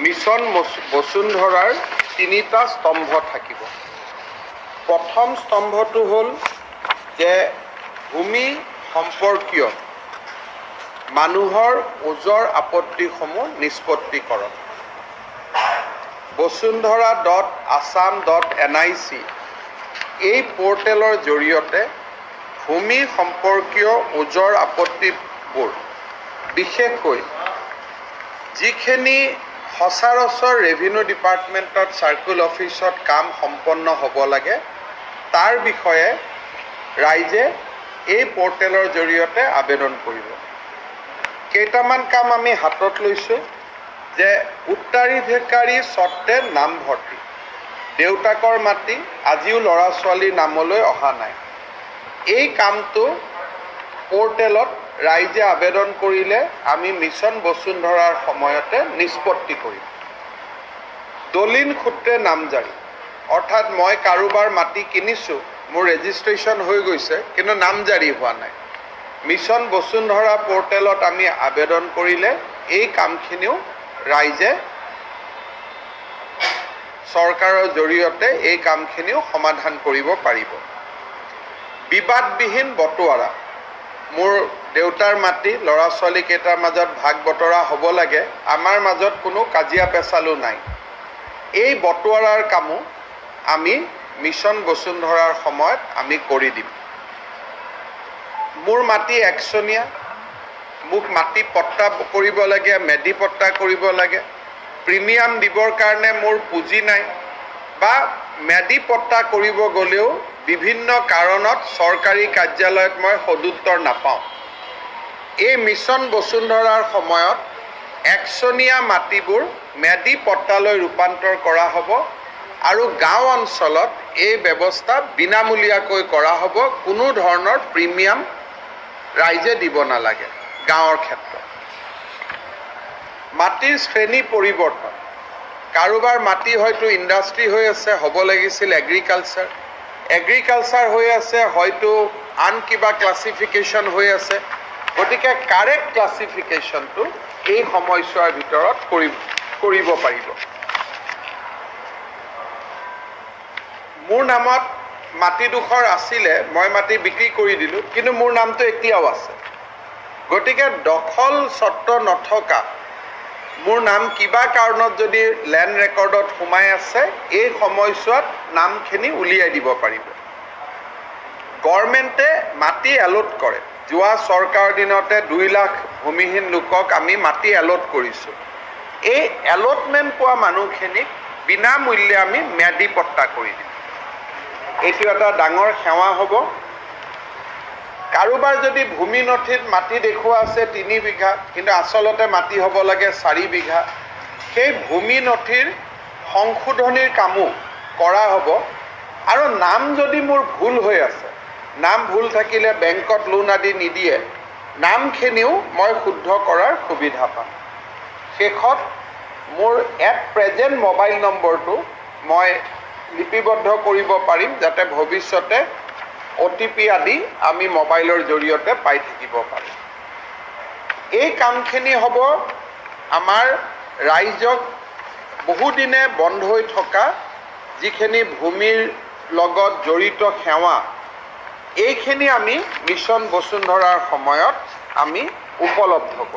Mission বসুন্ধৰাৰ তিনিটা স্তম্ভ থাকিব। প্ৰথম স্তম্ভটো হ'ল যে ভূমি সম্পৰ্কীয় মানুহৰ ওজৰ আপত্তিসমূহ নিষ্পত্তিকৰণ। বসুন্ধৰা.assam.nic এই পৰ্টেলৰ জৰিয়তে ভূমি সম্পৰ্কীয় ওজৰ আপত্তিবোৰ বিশেষকৈ যিখিনি সচৰাচৰ ৰেভিনিউ ডিপাৰ্টমেণ্টত চাৰ্কুল অফিচত কাম সম্পন্ন হ'ব লাগে তাৰ বিষয়ে ৰাইজে এই পৰ্টেলৰ জৰিয়তে আবেদন কৰিব। কেইটামান কাম আমি হাতত লৈছোঁ যে উত্তৰাধিকাৰী স্বত্বে নামভৰ্তি। দেউতাকৰ মাটি আজিও ল'ৰা ছোৱালীৰ নামলৈ অহা নাই। এই কামটো পৰ্টেলত ৰাইজে আবেদন কৰিলে আমি মিছন বসুন্ধৰাৰ সময়তে নিষ্পত্তি কৰিম। দলিল সূত্ৰে নামজাৰি, অৰ্থাৎ মই কাৰোবাৰ মাটি কিনিছোঁ, মোৰ ৰেজিষ্ট্ৰেশ্যন হৈ গৈছে কিন্তু নামজাৰি হোৱা নাই। মিছন বসুন্ধৰা পৰ্টেলত আমি আবেদন কৰিলে এই কামখিনিও ৰাইজে চৰকাৰৰ জৰিয়তে এই কামখিনিও সমাধান কৰিব পাৰিব। বিবাদবিহীন বটোৱাৰা, মোৰ দেউতাৰ মাটি ল'ৰা ছোৱালীকেইটাৰ মাজত ভাগ বতৰা হ'ব লাগে, আমাৰ মাজত কোনো কাজিয়া পেচালো নাই। এই বটোৱাৰাৰ কামো আমি মিছন বসুন্ধৰাৰ সময়ত আমি কৰি দিম। মোৰ মাটি একচনীয়া, মোক মাটি পট্টা কৰিব লাগে, মেডি পট্টা কৰিব লাগে, প্ৰিমিয়াম দিবৰ কাৰণে মোৰ পুঁজি নাই বা মেডি পট্টা কৰিব গ'লেও বিভিন্ন কাৰণত চৰকাৰী কাৰ্যালয়ত মই সদুত্তৰ নাপাওঁ। এই মিছন বসুন্ধৰাৰ সময়ত একচনীয়া মাটিবোৰ মেডি পট্টালৈ ৰূপান্তৰ কৰা হ'ব আৰু গাঁও অঞ্চলত এই ব্যৱস্থা বিনামূলীয়াকৈ কৰা হ'ব। কোনো ধৰণৰ প্ৰিমিয়াম ৰাইজে দিব নালাগে গাঁৱৰ ক্ষেত্ৰত। মাটিৰ শ্ৰেণী পৰিৱৰ্তন, কাৰোবাৰ মাটি হয়তো ইণ্ডাষ্ট্ৰী হৈ আছে, হ'ব লাগিছিল এগ্ৰিকালচাৰ হৈ আছে, হয়তো আন কিবা ক্লাছিফিকেশ্যন হৈ আছে। গতিকে কাৰেক্ট ক্লাছিফিকেশ্যনটো এই সময়ছোৱাৰ ভিতৰত কৰিব পাৰিব। মোৰ নামত মাটিডোখৰ আছিলে, মই মাটি বিক্ৰী কৰি দিলোঁ, কিন্তু মোৰ নামটো এতিয়াও আছে। গতিকে দখল স্বত্ব নথকা মোৰ নাম কিবা কাৰণত যদি লেণ্ড ৰেকৰ্ডত সোমাই আছে, এই সময়ছোৱাত নামখিনি উলিয়াই দিব পাৰিব। গভৰ্ণমেণ্টে মাটি এলট কৰে। যোৱা চৰকাৰৰ দিনতে 2 লাখ ভূমিহীন লোকক আমি মাটি এলট কৰিছোঁ। এই এলটমেণ্ট পোৱা মানুহখিনিক বিনামূল্যে আমি ম্যাদী পট্টা কৰি দিম। এইটো এটা ডাঙৰ সেৱা হ'ব। কাৰোবাৰ যদি ভূমি নথিত মাটি দেখুওৱা আছে 3 বিঘা, কিন্তু আচলতে মাটি হ'ব লাগে 4 বিঘা, সেই ভূমি নথিৰ সংশোধনীৰ কামো কৰা হ'ব। আৰু নাম যদি মোৰ ভুল হৈ আছে, নাম ভুল থাকিলে বেংকত লোন আদি নিদিয়ে, নামখিনিও মই শুদ্ধ কৰাৰ সুবিধা পাম। শেষত মোৰ এট প্ৰেজেণ্ট মোবাইল নম্বৰটো মই লিপিবদ্ধ কৰিব পাৰিম, যাতে ভৱিষ্যতে OTP আদি আমি মোবাইলৰ জৰিয়তে পাই থাকিব পাৰিম। এই কামখিনি হ'ব আমাৰ ৰাইজক বহুদিনে বন্ধ হৈ থকা যিখিনি ভূমিৰ লগত জড়িত সেৱা, এইখিনি আমি মিছন বসুন্ধৰাৰ সময়ত আমি উপলব্ধ কৰিম।